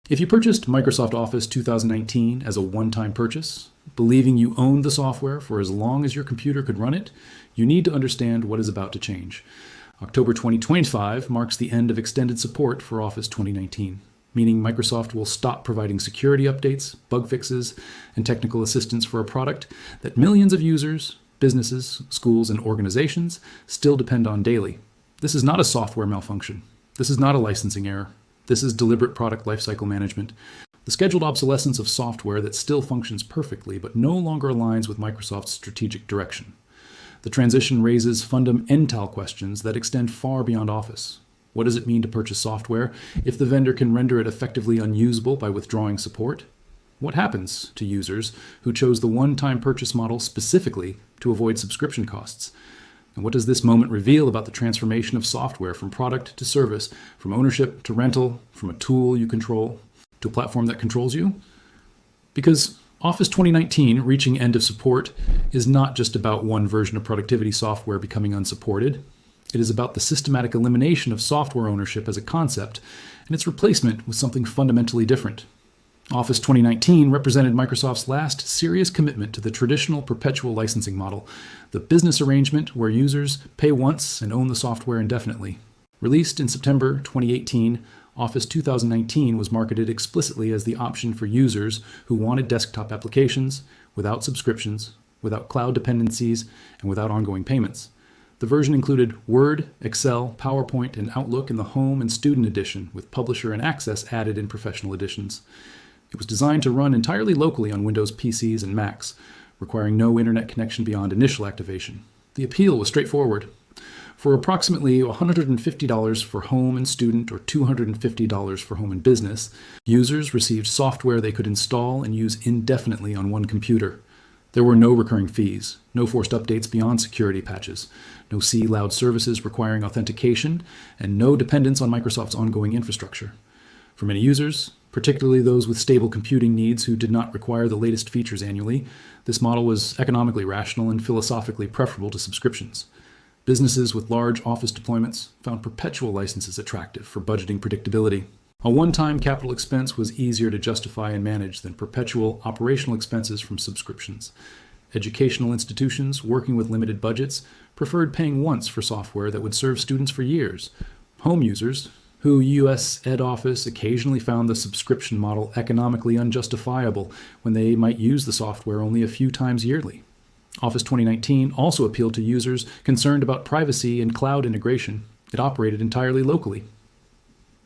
If you purchased Microsoft Office 2019 as a one-time purchase, believing you owned the software for as long as your computer could run it, you need to understand what is about to change. October 2025 marks the end of extended support for Office 2019, meaning Microsoft will stop providing security updates, bug fixes, and technical assistance for a product that millions of users, businesses, schools, and organizations still depend on daily. This is not a software malfunction. This is not a licensing error. This is deliberate product lifecycle management. The scheduled obsolescence of software that still functions perfectly but no longer aligns with Microsoft's strategic direction. The transition raises fundamental questions that extend far beyond Office. What does it mean to purchase software if the vendor can render it effectively unusable by withdrawing support? What happens to users who chose the one-time purchase model specifically to avoid subscription costs? And what does this moment reveal about the transformation of software from product to service, from ownership to rental, from a tool you control to a platform that controls you? Because Office 2019 reaching end of support is not just about one version of productivity software becoming unsupported. It is about the systematic elimination of software ownership as a concept and its replacement with something fundamentally different. Office 2019 represented Microsoft's last serious commitment to the traditional perpetual licensing model, the business arrangement where users pay once and own the software indefinitely. Released in September 2018, Office 2019 was marketed explicitly as the option for users who wanted desktop applications without subscriptions, without cloud dependencies, and without ongoing payments. The version included Word, Excel, PowerPoint, and Outlook in the Home and Student Edition, with Publisher and Access added in professional editions. It was designed to run entirely locally on Windows PCs and Macs, requiring no internet connection beyond initial activation. The appeal was straightforward. For approximately $150 for home and student or $250 for home and business, users received software they could install and use indefinitely on one computer. There were no recurring fees, no forced updates beyond security patches, no C-Loud services requiring authentication, and no dependence on Microsoft's ongoing infrastructure. For many users, particularly those with stable computing needs who did not require the latest features annually, this model was economically rational and philosophically preferable to subscriptions. Businesses with large Office deployments found perpetual licenses attractive for budgeting predictability. A one-time capital expense was easier to justify and manage than perpetual operational expenses from subscriptions. Educational institutions working with limited budgets preferred paying once for software that would serve students for years. Home users, who U.S. Ed Office occasionally found the subscription model economically unjustifiable when they might use the software only a few times yearly. Office 2019 also appealed to users concerned about privacy and cloud integration. It operated entirely locally.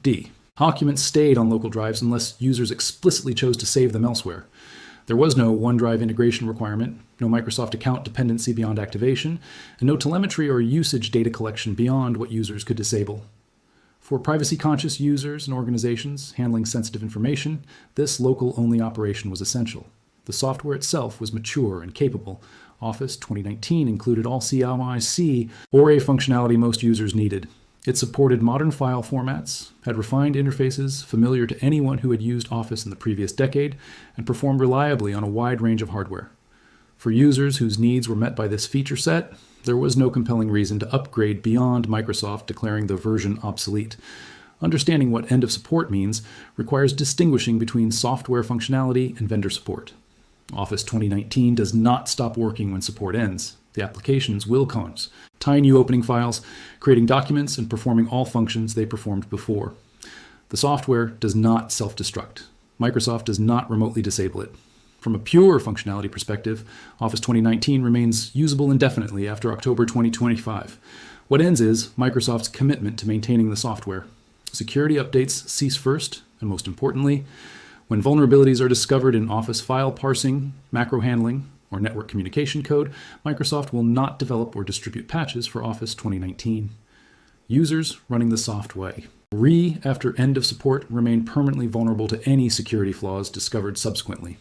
D. Documents stayed on local drives unless users explicitly chose to save them elsewhere. There was no OneDrive integration requirement, no Microsoft account dependency beyond activation, and no telemetry or usage data collection beyond what users could disable. For privacy-conscious users and organizations handling sensitive information, this local-only operation was essential. The software itself was mature and capable. Office 2019 included all CMYC or a functionality most users needed. It supported modern file formats, had refined interfaces familiar to anyone who had used Office in the previous decade, and performed reliably on a wide range of hardware. For users whose needs were met by this feature set, there was no compelling reason to upgrade beyond Microsoft declaring the version obsolete. Understanding what end of support means requires distinguishing between software functionality and vendor support. Office 2019 does not stop working when support ends. The applications will cons, tying opening files, creating documents, and performing all functions they performed before. The software does not self-destruct. Microsoft does not remotely disable it. From a pure functionality perspective, Office 2019 remains usable indefinitely after October 2025. What ends is Microsoft's commitment to maintaining the software. Security updates cease first, and most importantly, when vulnerabilities are discovered in Office file parsing, macro handling, or network communication code, Microsoft will not develop or distribute patches for Office 2019. Users running the software after end of support remain permanently vulnerable to any security flaws discovered subsequently.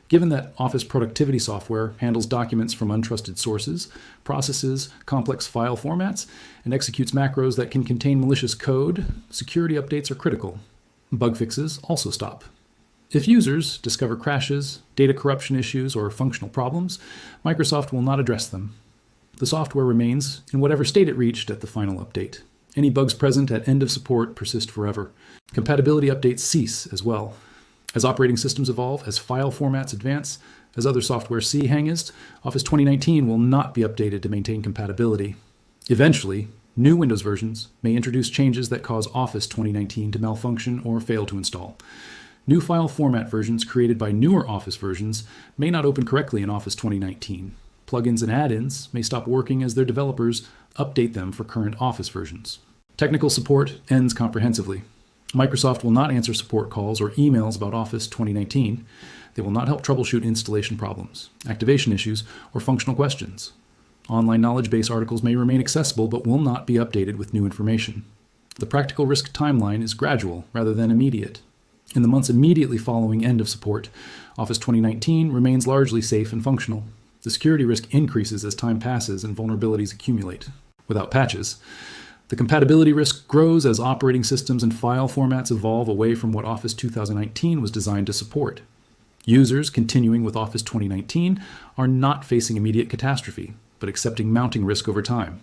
Given that Office productivity software handles documents from untrusted sources, processes complex file formats, and executes macros that can contain malicious code, security updates are critical. Bug fixes also stop. If users discover crashes, data corruption issues, or functional problems, Microsoft will not address them. The software remains in whatever state it reached at the final update. Any bugs present at end of support persist forever. Compatibility updates cease as well. As operating systems evolve, as file formats advance, as other software see hangest, Office 2019 will not be updated to maintain compatibility. Eventually, new Windows versions may introduce changes that cause Office 2019 to malfunction or fail to install. New file format versions created by newer Office versions may not open correctly in Office 2019. Plugins and add-ins may stop working as their developers update them for current Office versions. Technical support ends comprehensively. Microsoft will not answer support calls or emails about Office 2019. They will not help troubleshoot installation problems, activation issues, or functional questions. Online knowledge base articles may remain accessible but will not be updated with new information. The practical risk timeline is gradual rather than immediate. In the months immediately following end of support, Office 2019 remains largely safe and functional. The security risk increases as time passes and vulnerabilities accumulate. Without patches, the compatibility risk grows as operating systems and file formats evolve away from what Office 2019 was designed to support. Users continuing with Office 2019 are not facing immediate catastrophe, but accepting mounting risk over time.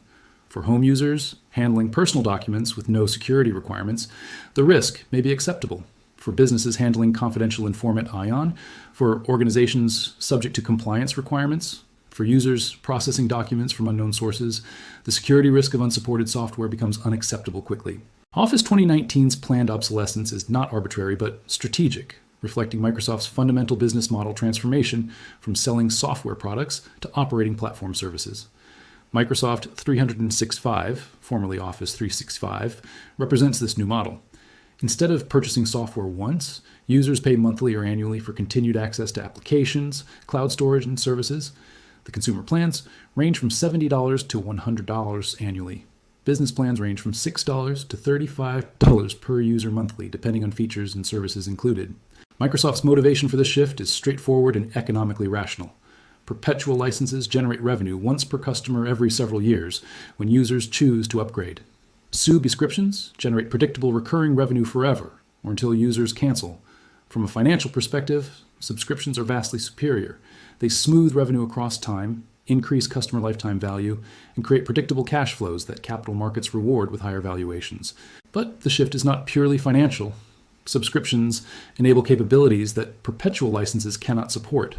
For home users handling personal documents with no security requirements, the risk may be acceptable. For businesses handling confidential informant ION, for organizations subject to compliance requirements, for users processing documents from unknown sources, the security risk of unsupported software becomes unacceptable quickly. Office 2019's planned obsolescence is not arbitrary but strategic, reflecting Microsoft's fundamental business model transformation from selling software products to operating platform services. Microsoft 365, formerly Office 365, represents this new model. Instead of purchasing software once, users pay monthly or annually for continued access to applications, cloud storage, and services. The consumer plans range from $70 to $100 annually. Business plans range from $6 to $35 per user monthly, depending on features and services included. Microsoft's motivation for this shift is straightforward and economically rational. Perpetual licenses generate revenue once per customer every several years when users choose to upgrade. Subscriptions generate predictable recurring revenue forever, or until users cancel. From a financial perspective, subscriptions are vastly superior. They smooth revenue across time, increase customer lifetime value, and create predictable cash flows that capital markets reward with higher valuations. But the shift is not purely financial. Subscriptions enable capabilities that perpetual licenses cannot support.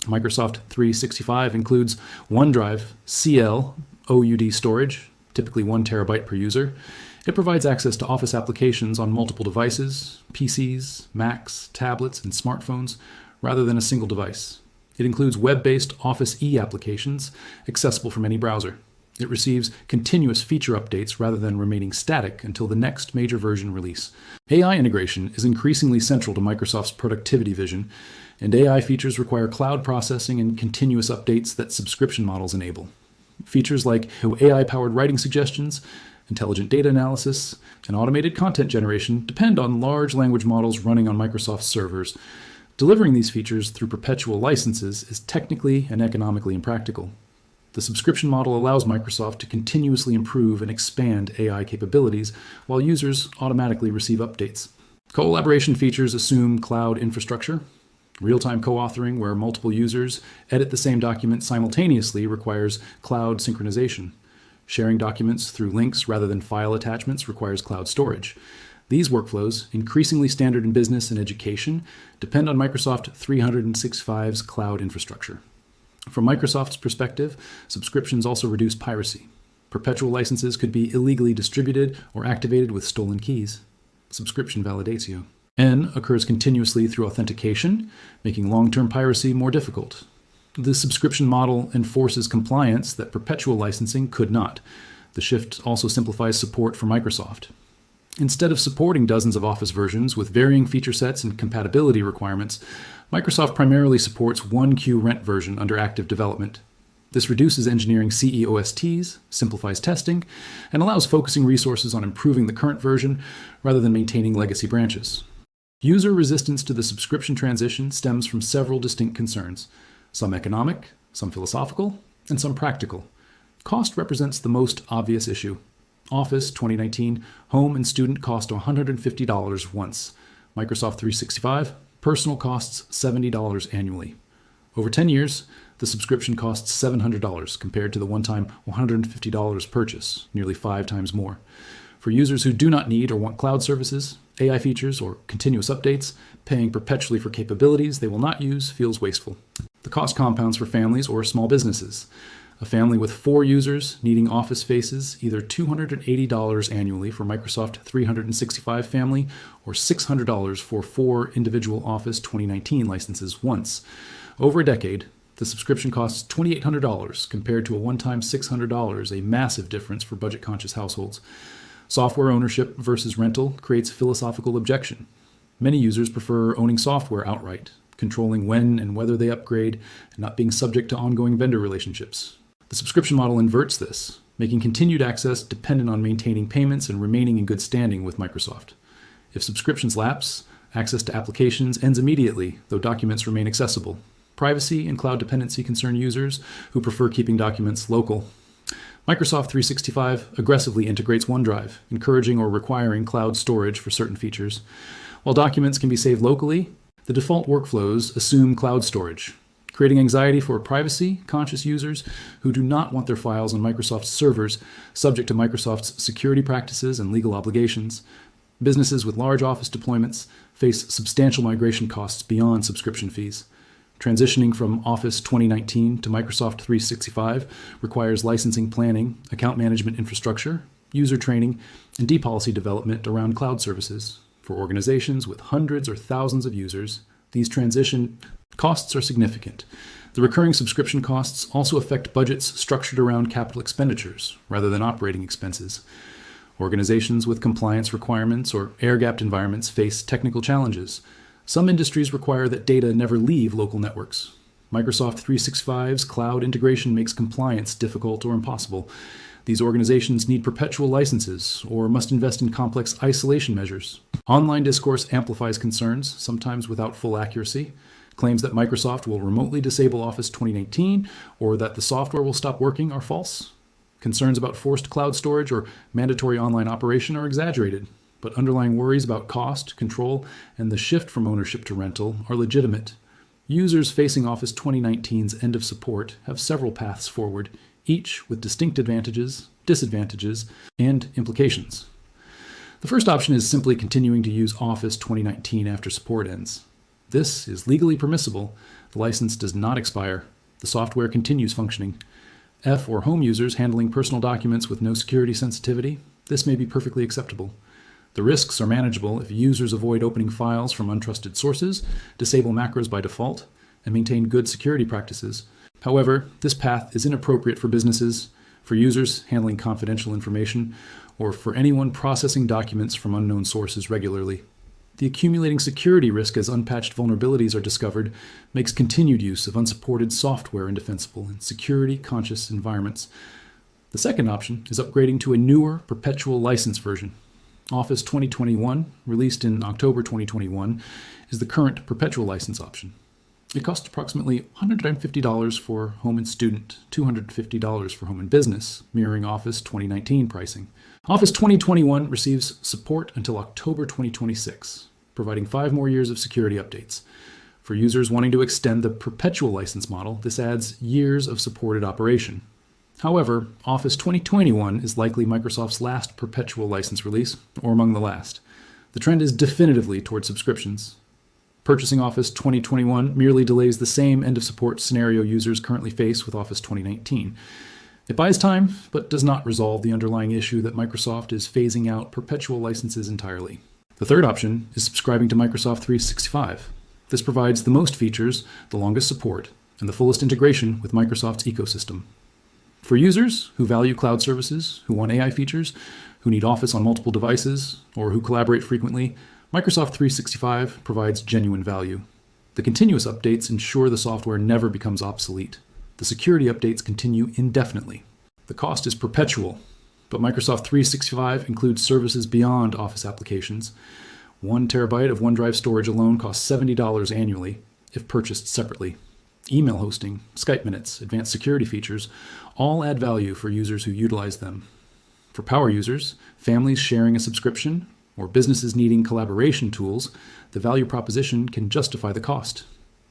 Microsoft 365 includes OneDrive CL OUD storage, typically 1 terabyte per user. It provides access to Office applications on multiple devices, PCs, Macs, tablets, and smartphones, rather than a single device. It includes web-based Office E applications accessible from any browser. It receives continuous feature updates rather than remaining static until the next major version release. AI integration is increasingly central to Microsoft's productivity vision, and AI features require cloud processing and continuous updates that subscription models enable. Features like AI-powered writing suggestions, intelligent data analysis, and automated content generation depend on large language models running on Microsoft's servers. Delivering these features through perpetual licenses is technically and economically impractical. The subscription model allows Microsoft to continuously improve and expand AI capabilities while users automatically receive updates. Collaboration features assume cloud infrastructure. Real-time co-authoring, where multiple users edit the same document simultaneously, requires cloud synchronization. Sharing documents through links rather than file attachments requires cloud storage. These workflows, increasingly standard in business and education, depend on Microsoft 365's cloud infrastructure. From Microsoft's perspective, subscriptions also reduce piracy. Perpetual licenses could be illegally distributed or activated with stolen keys. Subscription validatio. N occurs continuously through authentication, making long-term piracy more difficult. The subscription model enforces compliance that perpetual licensing could not. The shift also simplifies support for Microsoft. Instead of supporting dozens of Office versions with varying feature sets and compatibility requirements, Microsoft primarily supports one QRent version under active development. This reduces engineering CEOSTs, simplifies testing, and allows focusing resources on improving the current version rather than maintaining legacy branches. User resistance to the subscription transition stems from several distinct concerns, some economic, some philosophical, and some practical. Cost represents the most obvious issue. Office 2019 Home and Student cost $150 once. Microsoft 365 Personal costs $70 annually. Over 10 years, the subscription costs $700 compared to the one-time $150 purchase, nearly 5 times more. For users who do not need or want cloud services, AI features, or continuous updates, paying perpetually for capabilities they will not use feels wasteful. The cost compounds for families or small businesses. A family with 4 users needing Office faces either $280 annually for Microsoft 365 family or $600 for 4 individual Office 2019 licenses once. Over a decade, the subscription costs $2,800 compared to a one-time $600, a massive difference for budget-conscious households. Software ownership versus rental creates a philosophical objection. Many users prefer owning software outright, controlling when and whether they upgrade, and not being subject to ongoing vendor relationships. The subscription model inverts this, making continued access dependent on maintaining payments and remaining in good standing with Microsoft. If subscriptions lapse, access to applications ends immediately, though documents remain accessible. Privacy and cloud dependency concern users who prefer keeping documents local. Microsoft 365 aggressively integrates OneDrive, encouraging or requiring cloud storage for certain features. While documents can be saved locally, the default workflows assume cloud storage, creating anxiety for privacy-conscious users who do not want their files on Microsoft's servers subject to Microsoft's security practices and legal obligations. Businesses with large Office deployments face substantial migration costs beyond subscription fees. Transitioning from Office 2019 to Microsoft 365 requires licensing planning, account management infrastructure, user training, and depolicy development around cloud services. For organizations with hundreds or thousands of users, these transition costs are significant. The recurring subscription costs also affect budgets structured around capital expenditures rather than operating expenses. Organizations with compliance requirements or air-gapped environments face technical challenges. Some industries require that data never leave local networks. Microsoft 365's cloud integration makes compliance difficult or impossible. These organizations need perpetual licenses or must invest in complex isolation measures. Online discourse amplifies concerns, sometimes without full accuracy. Claims that Microsoft will remotely disable Office 2019 or that the software will stop working are false. Concerns about forced cloud storage or mandatory online operation are exaggerated, but underlying worries about cost, control, and the shift from ownership to rental are legitimate. Users facing Office 2019's end of support have several paths forward, each with distinct advantages, disadvantages, and implications. The first option is simply continuing to use Office 2019 after support ends. This is legally permissible. The license does not expire. The software continues functioning. F or home users handling personal documents with no security sensitivity, this may be perfectly acceptable. The risks are manageable if users avoid opening files from untrusted sources, disable macros by default, and maintain good security practices. However, this path is inappropriate for businesses, for users handling confidential information, or for anyone processing documents from unknown sources regularly. The accumulating security risk as unpatched vulnerabilities are discovered makes continued use of unsupported software indefensible in security-conscious environments. The second option is upgrading to a newer perpetual license version. Office 2021, released in October 2021, is the current perpetual license option. It costs approximately $150 for home and student, $250 for home and business, mirroring Office 2019 pricing. Office 2021 receives support until October 2026, providing 5 more years of security updates. For users wanting to extend the perpetual license model, this adds years of supported operation. However, Office 2021 is likely Microsoft's last perpetual license release, or among the last. The trend is definitively toward subscriptions. Purchasing Office 2021 merely delays the same end-of-support scenario users currently face with Office 2019. It buys time, but does not resolve the underlying issue that Microsoft is phasing out perpetual licenses entirely. The third option is subscribing to Microsoft 365. This provides the most features, the longest support, and the fullest integration with Microsoft's ecosystem. For users who value cloud services, who want AI features, who need Office on multiple devices, or who collaborate frequently, Microsoft 365 provides genuine value. The continuous updates ensure the software never becomes obsolete. The security updates continue indefinitely. The cost is perpetual, but Microsoft 365 includes services beyond Office applications. 1 terabyte of OneDrive storage alone costs $70 annually if purchased separately. Email hosting, Skype minutes, advanced security features all add value for users who utilize them. For power users, families sharing a subscription, or businesses needing collaboration tools, the value proposition can justify the cost.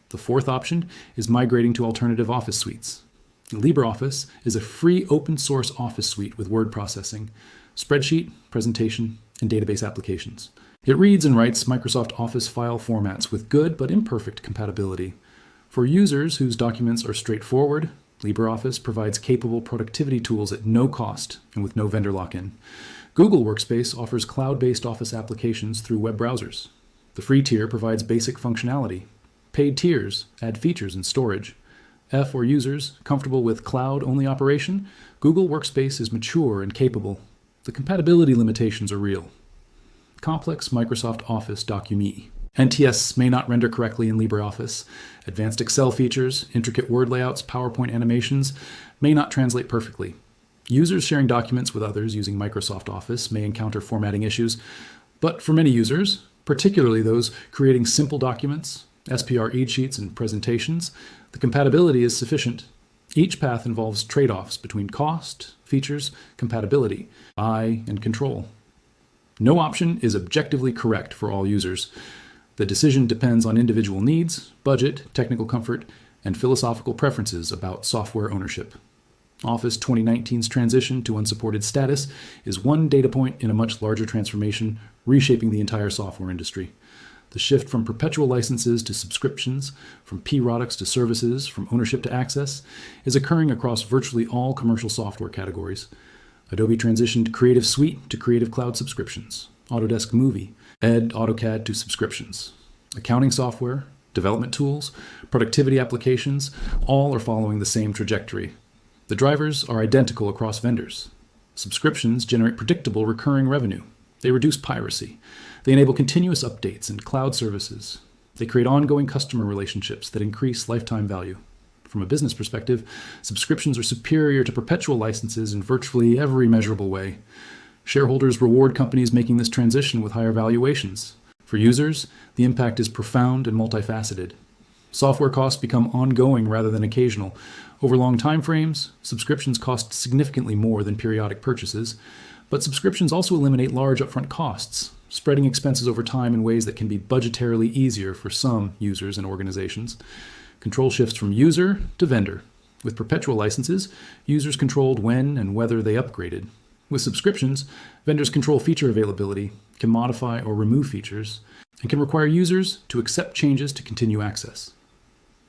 The fourth option is migrating to alternative Office suites. LibreOffice is a free open source Office suite with word processing. spreadsheet, presentation, and database applications. It reads and writes Microsoft Office file formats with good but imperfect compatibility. For users whose documents are straightforward, LibreOffice provides capable productivity tools at no cost and with no vendor lock-in. Google Workspace offers cloud-based Office applications through web browsers. The free tier provides basic functionality. Paid tiers add features and storage. For users comfortable with cloud-only operation, Google Workspace is mature and capable. The compatibility limitations are real. Complex Microsoft Office DocuMe. NTS may not render correctly in LibreOffice. Advanced Excel features, intricate Word layouts, PowerPoint animations may not translate perfectly. Users sharing documents with others using Microsoft Office may encounter formatting issues, but for many users, particularly those creating simple documents, SPR sheets, and presentations, the compatibility is sufficient. Each path involves trade-offs between cost, features, compatibility, and control. No option is objectively correct for all users. The decision depends on individual needs, budget, technical comfort, and philosophical preferences about software ownership. Office 2019's transition to unsupported status is one data point in a much larger transformation, reshaping the entire software industry. The shift from perpetual licenses to subscriptions, from products to services, from ownership to access, is occurring across virtually all commercial software categories. Adobe transitioned Creative Suite to Creative Cloud subscriptions, Autodesk Movie, AutoCAD to subscriptions. Accounting software, development tools, productivity applications, all are following the same trajectory. The drivers are identical across vendors. Subscriptions generate predictable recurring revenue. They reduce piracy. They enable continuous updates and cloud services. They create ongoing customer relationships that increase lifetime value. From a business perspective, subscriptions are superior to perpetual licenses in virtually every measurable way. Shareholders reward companies making this transition with higher valuations. For users, the impact is profound and multifaceted. Software costs become ongoing rather than occasional. Over long time frames, subscriptions cost significantly more than periodic purchases, but subscriptions also eliminate large upfront costs, spreading expenses over time in ways that can be budgetarily easier for some users and organizations. Control shifts from user to vendor. With perpetual licenses, users controlled when and whether they upgraded. With subscriptions, vendors control feature availability, can modify or remove features, and can require users to accept changes to continue access.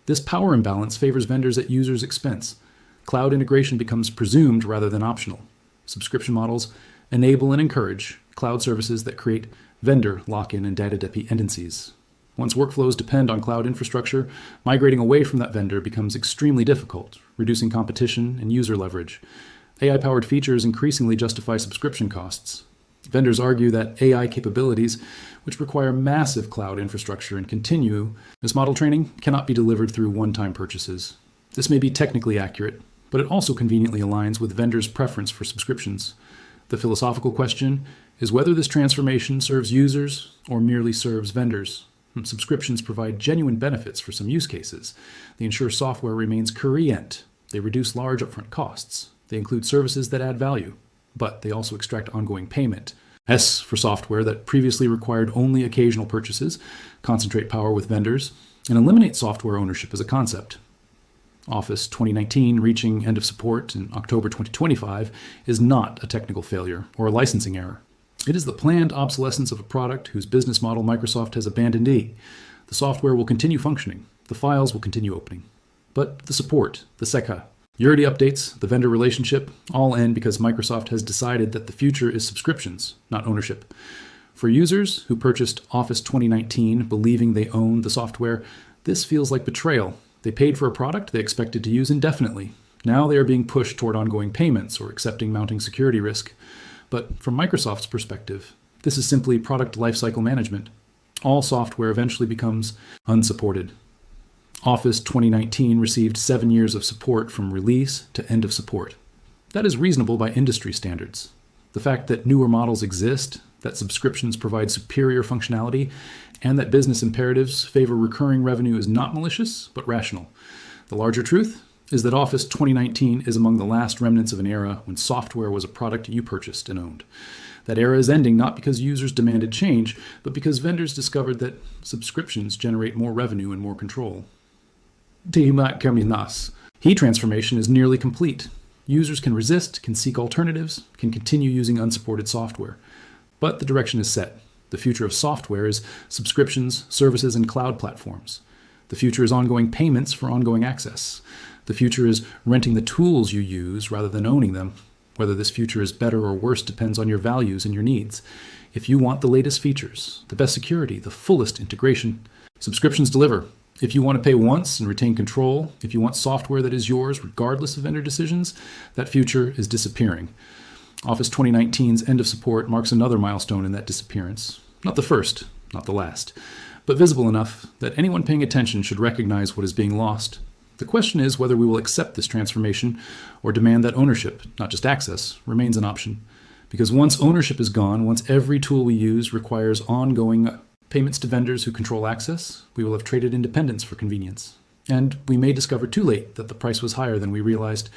This power imbalance favors vendors at users' expense. Cloud integration becomes presumed rather than optional. Subscription models enable and encourage cloud services that create vendor lock-in and data dependencies. Once workflows depend on cloud infrastructure, migrating away from that vendor becomes extremely difficult, reducing competition and user leverage. AI-powered features increasingly justify subscription costs. Vendors argue that AI capabilities, which require massive cloud infrastructure and continuous model training, cannot be delivered through one-time purchases. This may be technically accurate, but it also conveniently aligns with vendors' preference for subscriptions. The philosophical question is whether this transformation serves users or merely serves vendors. Subscriptions provide genuine benefits for some use cases. They ensure software remains current. They reduce large upfront costs. They include services that add value, but they also extract ongoing payment. S for software that previously required only occasional purchases, concentrate power with vendors, and eliminate software ownership as a concept. Office 2019 reaching end of support in October 2025 is not a technical failure or a licensing error. It is the planned obsolescence of a product whose business model Microsoft has abandoned. The software will continue functioning. The files will continue opening. But the support, the SECA, Unity updates, the vendor relationship, all end because Microsoft has decided that the future is subscriptions, not ownership. For users who purchased Office 2019 believing they owned the software, this feels like betrayal. They paid for a product they expected to use indefinitely. Now they are being pushed toward ongoing payments or accepting mounting security risk. But from Microsoft's perspective, this is simply product lifecycle management. All software eventually becomes unsupported. Office 2019 received 7 years of support from release to end of support. That is reasonable by industry standards. The fact that newer models exist, that subscriptions provide superior functionality, and that business imperatives favor recurring revenue is not malicious, but rational. The larger truth is that Office 2019 is among the last remnants of an era when software was a product you purchased and owned. That era is ending not because users demanded change, but because vendors discovered that subscriptions generate more revenue and more control. Heat transformation is nearly complete. Users can resist, can seek alternatives, can continue using unsupported software. But the direction is set. The future of software is subscriptions, services, and cloud platforms. The future is ongoing payments for ongoing access. The future is renting the tools you use rather than owning them. Whether this future is better or worse depends on your values and your needs. If you want the latest features, the best security, the fullest integration, subscriptions deliver. If you want to pay once and retain control, if you want software that is yours regardless of vendor decisions, that future is disappearing. Office 2019's end of support marks another milestone in that disappearance. Not the first, not the last, but visible enough that anyone paying attention should recognize what is being lost. The question is whether we will accept this transformation or demand that ownership, not just access, remains an option. Because once ownership is gone, once every tool we use requires ongoing payments to vendors who control access, we will have traded independence for convenience. And we may discover too late that the price was higher than we realized.